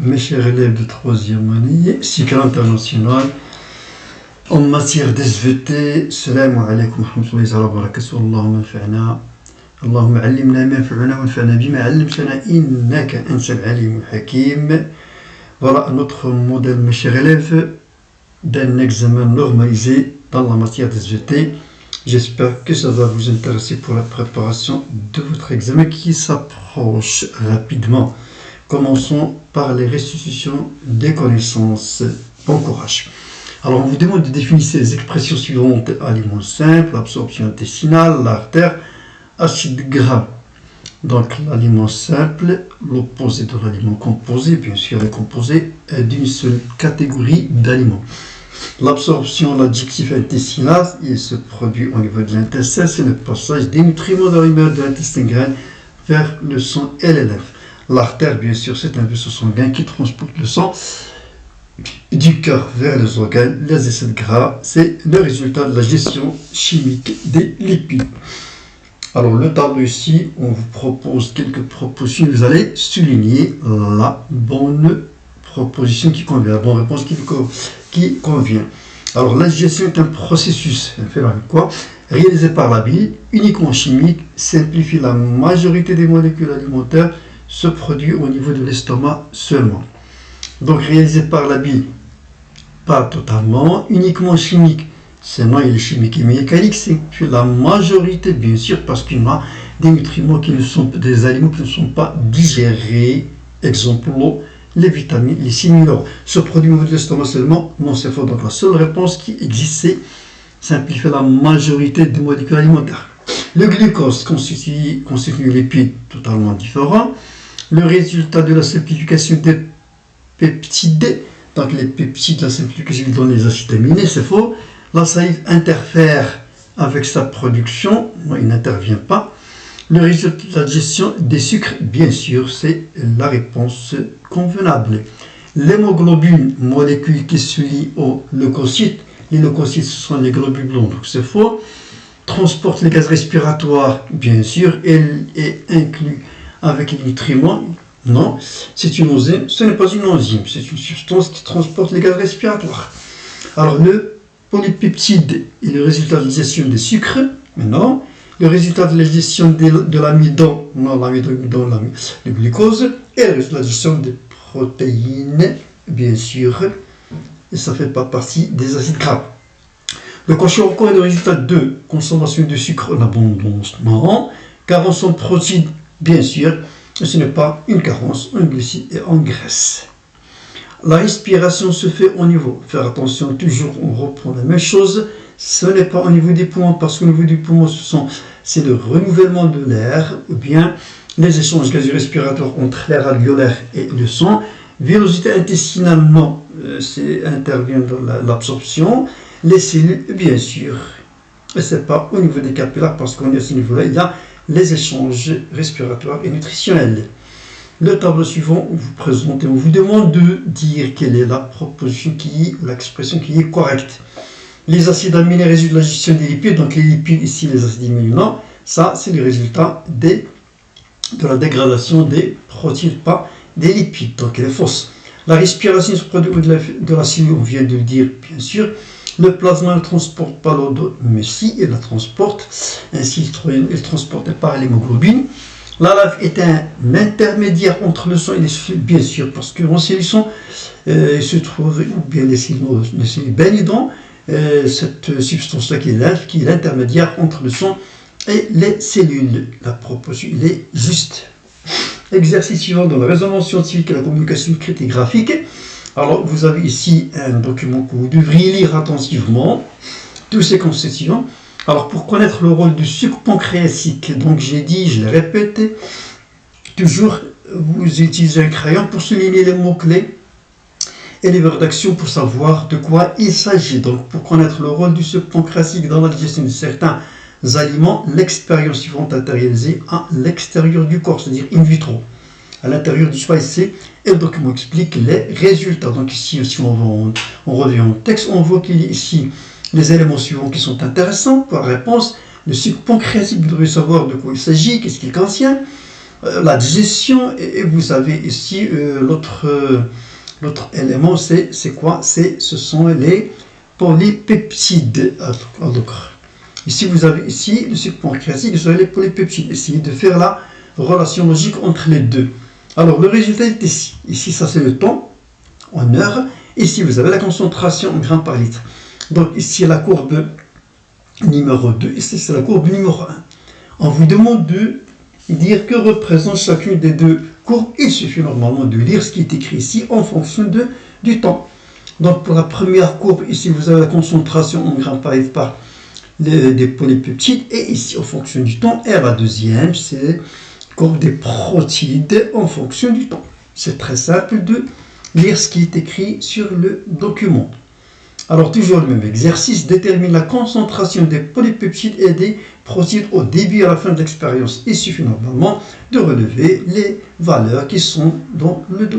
Mes chers élèves de troisième année, cycle international, en matière d'SVT, salam alaikum wa rahmatullahi wa barakatuh, Allahumma anfa'na, Allahumma allimna ma yanfa'una wa anfa'na bima 'allamtana innaka antal alimul hakim. Voilà notre modèle, mes chers élèves, d'un examen normalisé dans la matière d'SVT. J'espère que ça va vous intéresser pour la préparation de votre examen qui s'approche rapidement. Commençons par les restitutions des connaissances. Bon courage. Alors, on vous demande de définir les expressions suivantes: aliments simples, absorption intestinale, l'artère, acide gras. Donc, l'aliment simple, l'opposé de l'aliment composé, bien sûr, est composé d'une seule catégorie d'aliments. L'absorption, l'adjectif intestinal, il se produit au niveau de l'intestin, c'est le passage des nutriments de l'humeur de l'intestin grêle vers le sang et les lèvres. L'artère, bien sûr, c'est un vaisseau sanguin qui transporte le sang du cœur vers les organes. Les acides gras, c'est le résultat de la gestion chimique des lipides. Alors, le tableau ici, on vous propose quelques propositions. Vous allez souligner la bonne proposition qui convient, la bonne réponse qui convient. Alors, la digestion est un processus, réalisé par la bile, uniquement chimique, simplifie la majorité des molécules alimentaires, se produit au niveau de l'estomac seulement. Donc, réalisé par la bile, pas totalement, uniquement chimique. Sinon, il est chimique et mécanique, c'est la majorité, bien sûr, parce qu'il y a des nutriments des aliments qui ne sont pas digérés. Exemple, l'eau, les vitamines, les minéraux. Se produit au niveau de l'estomac seulement. Non, c'est faux. Donc, la seule réponse qui existe, c'est simplifier la majorité des molécules alimentaires. Le glucose constitue un lipide totalement différent. Le résultat de la simplification des peptides, donc les peptides, la simplification donnent les acides aminés, c'est faux. La salive interfère avec sa production, non, il n'intervient pas. Le résultat de la digestion des sucres, bien sûr, c'est la réponse convenable. L'hémoglobine, molécule qui se lie aux leucocytes, les leucocytes ce sont les globules blancs, donc c'est faux. Transporte les gaz respiratoires, bien sûr, elle est inclue avec les nutriments. Non, c'est une enzyme, ce n'est pas une enzyme, c'est une substance qui transporte les gaz respiratoires. Alors, le polypeptide est le résultat de la digestion des sucres, mais non. Le résultat de la digestion de l'amidon, non, l'amidon, le glucose, et le résultat de la digestion des protéines, bien sûr, et ça ne fait pas partie des acides gras. Le kwashiorkor est le résultat de consommation de sucre en abondance, non. Carence en protéines, bien sûr, ce n'est pas une carence en glucides et en graisse. La respiration se fait au niveau, faire attention, toujours on reprend la même chose, ce n'est pas au niveau des poumons, parce qu'au niveau des poumons, c'est le renouvellement de l'air, ou bien les échanges gazeux respiratoires entre l'air alvéolaire et le sang. Villosité intestinale, non, c'est intervient dans l'absorption. Les cellules, bien sûr, et ce n'est pas au niveau des capillaires, parce qu'on est à ce niveau-là, il y a les échanges respiratoires et nutritionnels. Le tableau suivant, on vous présente et on vous demande de dire quelle est la proposition ou l'expression qui est correcte. Les acides aminés résultent de la gestion des lipides, donc les lipides ici, les acides aminés, non, ça c'est le résultat de la dégradation des protéines, pas des lipides, donc elle est fausse. La respiration se produit de la cellule, on vient de le dire, bien sûr. Le plasma ne transporte pas l'eau, mais si, il la transporte. Ainsi, il est transporté par l'hémoglobine. La lave est un intermédiaire entre le sang et les cellules, bien sûr, parce que en cellules il se trouve, ou bien les cellules baignent dans cette substance-là qui est l'intermédiaire entre le sang et les cellules. La proposition, il est juste. Exercice suivant dans la résonance scientifique et la communication écrite et graphique. Alors, vous avez ici un document que vous devriez lire attentivement, tous ces constituants. Alors, pour connaître le rôle du sucre pancréatique, donc j'ai dit, je l'ai répété, toujours vous utilisez un crayon pour souligner les mots-clés et les verbes d'action pour savoir de quoi il s'agit. Donc, pour connaître le rôle du sucre pancréatique dans la digestion de certains aliments, l'expérience suivante est réalisée à l'extérieur du corps, c'est-à-dire in vitro. À l'intérieur du SPICE, et le document explique les résultats. Donc ici, si on revient au texte, on voit qu'il y a ici les éléments suivants qui sont intéressants pour la réponse. Le sucre pancréatique, vous devez savoir de quoi il s'agit, qu'est-ce qu'il contient. la digestion, et vous avez ici l'autre élément, c'est quoi? Ce sont les polypeptides. Alors, ici vous avez ici le sucre pancréatique, vous avez les polypeptides. Essayez de faire la relation logique entre les deux. Alors le résultat est ici. Ici ça c'est le temps en heure. Ici vous avez la concentration en grammes par litre. Donc ici la courbe numéro 2, ici c'est la courbe numéro 1. On vous demande de dire que représente chacune des deux courbes. Il suffit normalement de lire ce qui est écrit ici en fonction du temps. Donc pour la première courbe, ici vous avez la concentration en grammes par litre par des polypeptides, et ici en fonction du temps. Et la deuxième, c'est la courbe des protéides en fonction du temps. C'est très simple de lire ce qui est écrit sur le document. Alors toujours le même exercice, détermine la concentration des polypeptides et des protéines au début et à la fin de l'expérience. Il suffit normalement de relever les valeurs qui sont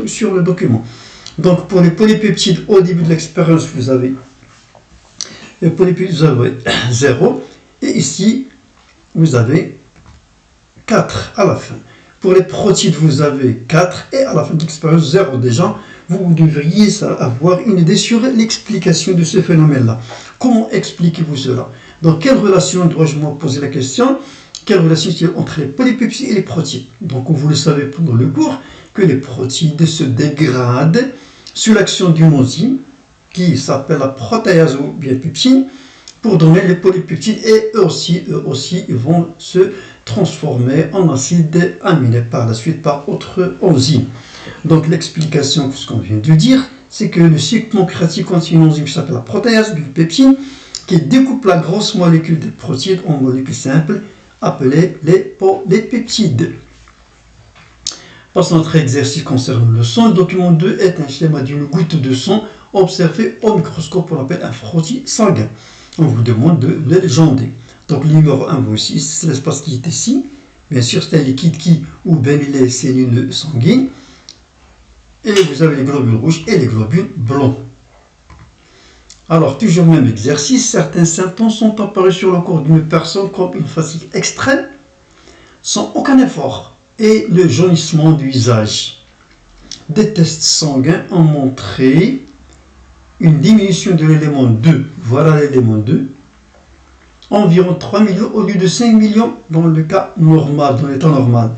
sur le document. Donc pour les polypeptides au début de l'expérience, vous avez 0 et ici vous avez 4 à la fin. Pour les protéines, vous avez 4 et à la fin de l'expérience 0 déjà. Vous devriez avoir une idée sur l'explication de ce phénomène-là. Comment expliquez-vous cela? Dans quelle relation dois-je me poser la question? Quelle relation il y a entre les polypeptides et les protéines? Donc, vous le savez pendant le cours, que les protéines se dégradent sous l'action d'une enzyme qui s'appelle la protéase ou bien peptine pour donner les polypeptides, et eux aussi ils vont se transformer en acides aminés par la suite par autre enzyme. Donc l'explication de ce qu'on vient de dire, c'est que le sucre pancréatique contient une enzyme qui s'appelle la protéase du peptine qui découpe la grosse molécule des protéines en molécules simples appelées les polypeptides. Passons à notre exercice concernant le sang. Le document 2 est un schéma d'une goutte de sang observée au microscope, on l'appelle un frottis sanguin. On vous demande de le légender. Donc le numéro 1, vous aussi, c'est l'espace qui est ici. Bien sûr, c'est un liquide qui oublie les cellules sanguines. Et vous avez les globules rouges et les globules blancs. Alors, toujours le même exercice, certains symptômes sont apparus sur le corps d'une personne comme une fatigue extrême, sans aucun effort, et le jaunissement du visage. Des tests sanguins ont montré une diminution de l'élément 2. Voilà l'élément 2. Environ 3 millions au lieu de 5 millions dans le cas normal, dans l'état normal.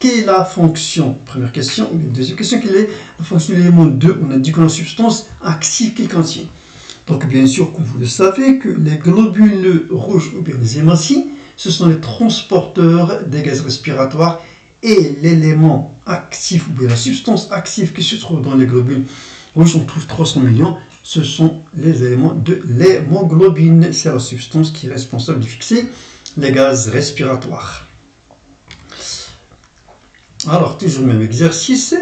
Quelle est la fonction? Première question. Deuxième question, quelle est la fonction de l'élément 2? On indique la substance active qu'il contient. Donc bien sûr, comme vous le savez, que les globules rouges ou bien les hématies, ce sont les transporteurs des gaz respiratoires, et l'élément actif ou bien la substance active qui se trouve dans les globules rouges, on trouve 300 millions, ce sont les éléments de l'hémoglobine. C'est la substance qui est responsable de fixer les gaz respiratoires. Alors, toujours le même exercice.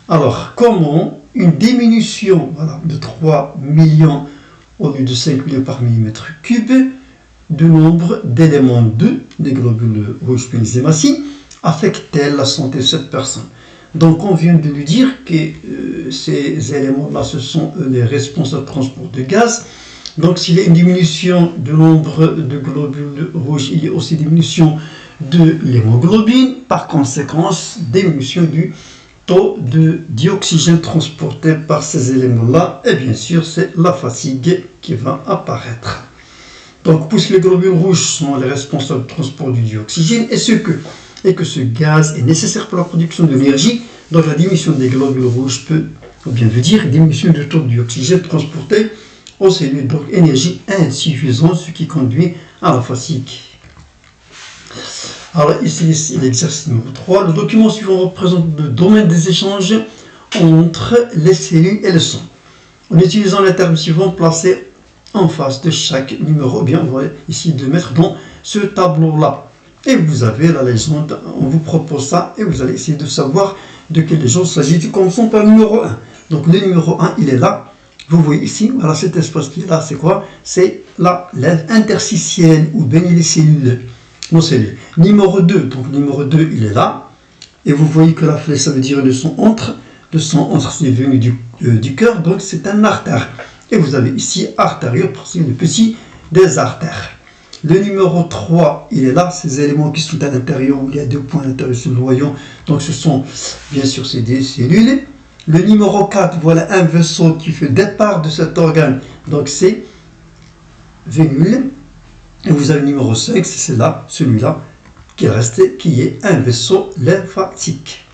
Alors, comment une diminution de 3 millions au lieu de 5 millions par millimètre cube du nombre d'éléments 2 des globules rouges puis les hématies affecte-t-elle la santé de cette personne? Donc, on vient de lui dire que ces éléments-là, ce sont les responsables de transport de gaz. Donc, s'il y a une diminution du nombre de globules rouges, il y a aussi une diminution de l'hémoglobine. Par conséquent, diminution du taux de dioxygène transporté par ces éléments-là. Et bien sûr, c'est la fatigue qui va apparaître. Donc, puisque les globules rouges sont les responsables du transport du dioxygène, et que ce gaz est nécessaire pour la production de l'énergie, donc la diminution des globules rouges veut dire diminution du taux de dioxygène transporté aux cellules, donc énergie insuffisante, ce qui conduit à la fatigue. Alors ici l'exercice numéro 3, le document suivant représente le domaine des échanges entre les cellules et le sang. En utilisant les termes suivants placés en face de chaque numéro, bien on va ici de mettre dans ce tableau-là. Et vous avez la légende, on vous propose ça, et vous allez essayer de savoir de quelle légende s'agit-il. Commençons par le numéro 1. Donc le numéro 1, il est là. Vous voyez ici, voilà cet espace qui est là, c'est quoi? C'est l'interstitielle, ou bien les cellules, nos cellules. Numéro 2, donc numéro 2, il est là. Et vous voyez que la flèche, ça veut dire le sang entre. Le sang entre, c'est venu du cœur, donc c'est un artère. Et vous avez ici artériole, parce que c'est le petit des artères. Le numéro 3, il est là, ces éléments qui sont à l'intérieur, il y a 2 points à l'intérieur sur le noyau, donc ce sont bien sûr ces des cellules. Le numéro 4, voilà un vaisseau qui fait le départ de cet organe, donc c'est vénule. Et vous avez le numéro 5, c'est là, celui-là, qui est resté, qui est un vaisseau lymphatique.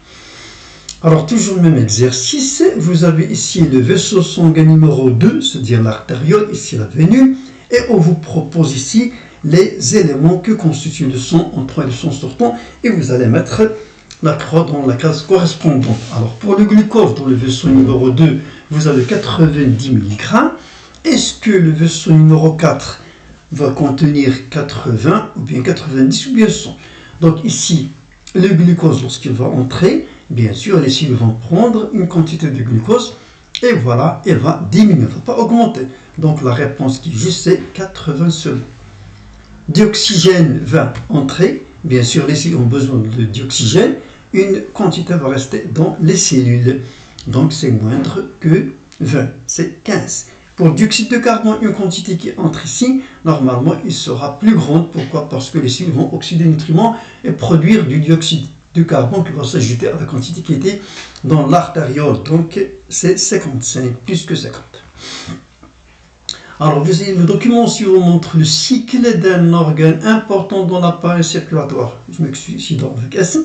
Alors, toujours le même exercice, vous avez ici le vaisseau sanguin numéro 2, c'est-à-dire l'artériole, ici la vénule, et on vous propose ici les éléments que constitue le sang entrant et le sang sortant, et vous allez mettre la croix dans la case correspondante. Alors, pour le glucose, dans le vaisseau numéro 2, vous avez 90 mg. Est-ce que le vaisseau numéro 4 va contenir 80 ou bien 90 ou bien 100? Donc ici, le glucose, lorsqu'il va entrer, bien sûr, les cellules vont prendre une quantité de glucose et voilà, elle va diminuer, elle ne va pas augmenter. Donc la réponse qui est juste, c'est 80 seulement. Dioxygène va entrer, bien sûr, les cellules ont besoin d'oxygène, une quantité va rester dans les cellules. Donc c'est moindre que 20, c'est 15. Pour le dioxyde de carbone, une quantité qui entre ici, normalement, il sera plus grande. Pourquoi? Parce que les cellules vont oxyder les nutriments et produire du dioxyde de carbone qui va s'ajouter à la quantité qui était dans l'artériole. Donc, c'est 55, plus que 50. Alors, le document suivant montre le cycle d'un organe important dans l'appareil circulatoire. Je m'excuse ici dans le S.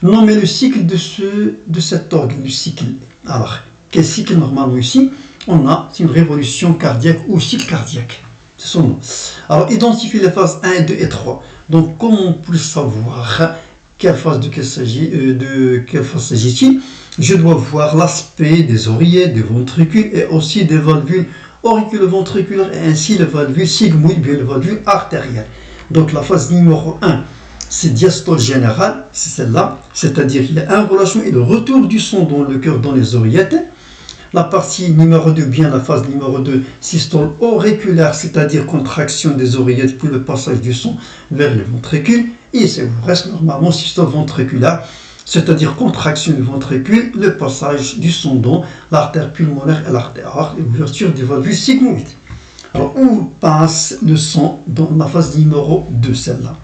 Nommez le cycle de cet organe, du cycle. Alors, quel cycle normalement ici? On a une révolution cardiaque ou cycle cardiaque. C'est son nom. Alors, identifiez les phases 1, 2 et 3. Donc, comment on peut savoir quelle phase s'agit-il? Je dois voir l'aspect des oreillers, des ventricules et aussi des valvules auriculo-ventriculaires et ainsi les valvules sigmoïdes, bien les valvules artérielles. Donc, la phase numéro 1, c'est diastole générale, c'est celle-là, c'est-à-dire qu'il y a une relation et le retour du sang dans le cœur, dans les oreillettes. La partie numéro 2, bien la phase numéro 2, systole auriculaire, c'est-à-dire contraction des oreillettes puis le passage du sang vers les ventricules. Et il vous reste normalement systole ventriculaire, c'est-à-dire contraction du ventricule, le passage du sang dans l'artère pulmonaire et l'artère aorte et l'ouverture des valvules sigmoïdes. Alors, où passe le sang dans la phase numéro 2, celle-là?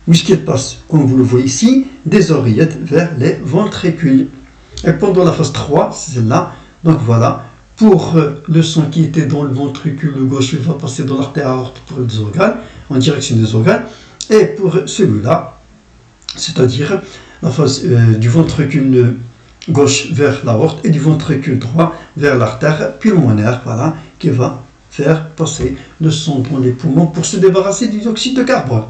Où est-ce qu'il passe, comme vous le voyez ici, des oreillettes vers les ventricules. Et pendant la phase 3, c'est celle-là. Donc voilà, pour le sang qui était dans le ventricule gauche, il va passer dans l'artère aorte pour les organes, en direction des organes. Et pour celui-là, c'est-à-dire la phase du ventricule gauche vers l'aorte et du ventricule droit vers l'artère pulmonaire, voilà, qui va faire passer le sang dans les poumons pour se débarrasser du dioxyde de carbone.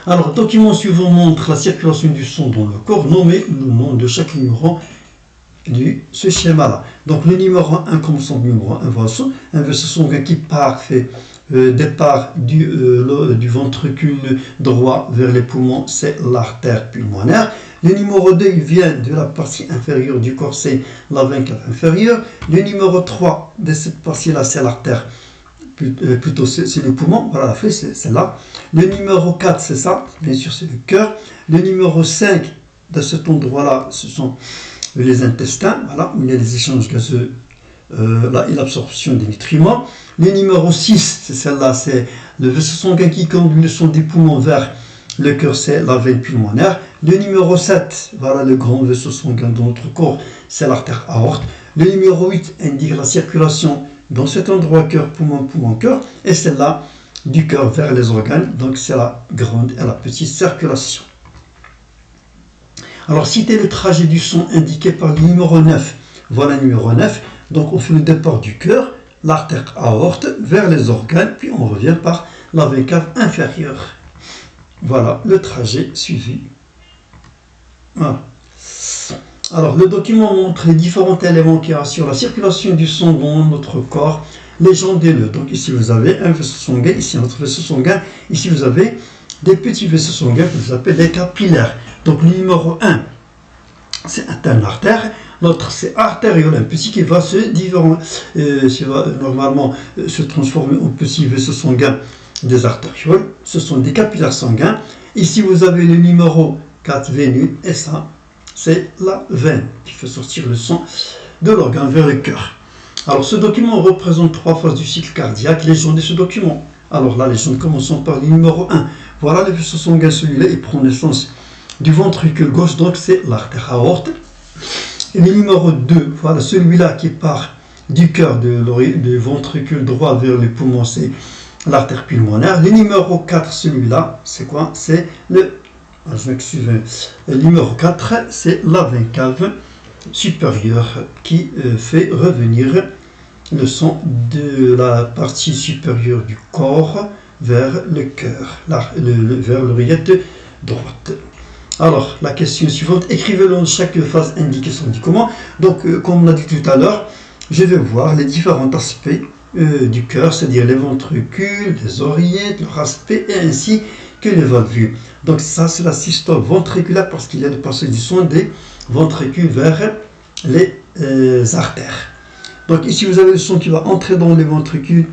Alors, le document suivant montre la circulation du sang dans le corps, nommez le nom de chaque numéro de ce schéma-là. Donc, le numéro 1, comme son numéro 1 un vaisseau sanguin qui part, fait départ du ventricule droit vers les poumons, c'est l'artère pulmonaire. Le numéro 2, il vient de la partie inférieure du corps, c'est la veine cave inférieure. Le numéro 3 de cette partie-là, c'est l'artère, plutôt c'est le poumon, voilà la feuille, c'est là. Le numéro 4, c'est ça, bien sûr, c'est le cœur. Le numéro 5, de cet endroit-là, ce sont les intestins, voilà, où il y a les échanges gazeux là, et l'absorption des nutriments. Le numéro 6, c'est celle-là, c'est le vaisseau sanguin qui conduit le sang des poumons vers le cœur, c'est la veine pulmonaire. Le numéro 7, voilà le grand vaisseau sanguin dans notre corps, c'est l'artère aorte. Le numéro 8 indique la circulation dans cet endroit, cœur, poumon, poumon, cœur, et celle-là, du cœur vers les organes, donc c'est la grande et la petite circulation. Alors, citez le trajet du sang indiqué par le numéro 9. Voilà le numéro 9. Donc, on fait le départ du cœur, l'artère aorte, vers les organes, puis on revient par la veine cave inférieure. Voilà le trajet suivi. Voilà. Alors, le document montre les différents éléments qui assurent la circulation du sang dans notre corps, légendez-le. Donc, ici, vous avez un vaisseau sanguin, ici, un autre vaisseau sanguin. Ici, vous avez des petits vaisseaux sanguins que vous appelez des capillaires. Donc, le numéro 1, c'est interne artère. L'autre, c'est artériole, un petit qui va normalement se transformer en petit vaisseau sanguin des artérioles. Ce sont des capillaires sanguins. Ici, vous avez le numéro 4, vénule, et ça, c'est la veine qui fait sortir le sang de l'organe vers le cœur. Alors, ce document représente 3 phases du cycle cardiaque. Légendez ce document. Alors la légende, commençons par le numéro 1. Voilà le vaisseau sanguin, celui-là, il prend naissance du ventricule gauche, donc c'est l'artère aorte. Et le numéro 2, voilà celui-là qui part du cœur du ventricule droit vers le poumon, c'est l'artère pulmonaire. Le numéro 4, celui-là, c'est quoi? C'est le numéro 4, c'est la veine cave supérieure qui fait revenir le sang de la partie supérieure du corps vers le cœur, vers l'oreillette droite. Alors, la question suivante, écrivez-le en chaque phase indiquée son médicament. Donc, comme on l'a dit tout à l'heure, je vais voir les différents aspects du cœur, c'est-à-dire les ventricules, les oreillettes, leur aspect, et ainsi que les valvules. Donc, ça, c'est la systole ventriculaire parce qu'il y a le passage du sang des ventricules vers les artères. Donc, ici, vous avez le sang qui va entrer dans les ventricules,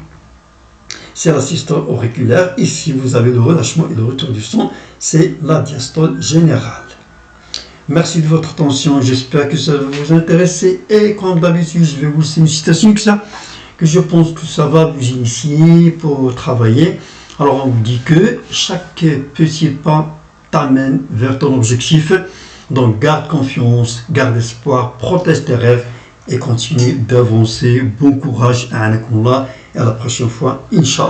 c'est la systole auriculaire. Ici, vous avez le relâchement et le retour du sang, c'est la diastole générale. Merci de votre attention, j'espère que ça va vous intéresser. Et comme d'habitude, je vais vous laisser une citation que je pense que ça va vous initier pour travailler. Alors, on vous dit que chaque petit pas t'amène vers ton objectif. Donc, garde confiance, garde espoir, protège tes rêves et continue d'avancer. Bon courage, a'anakumullah, et à la prochaine fois, Inch'Allah.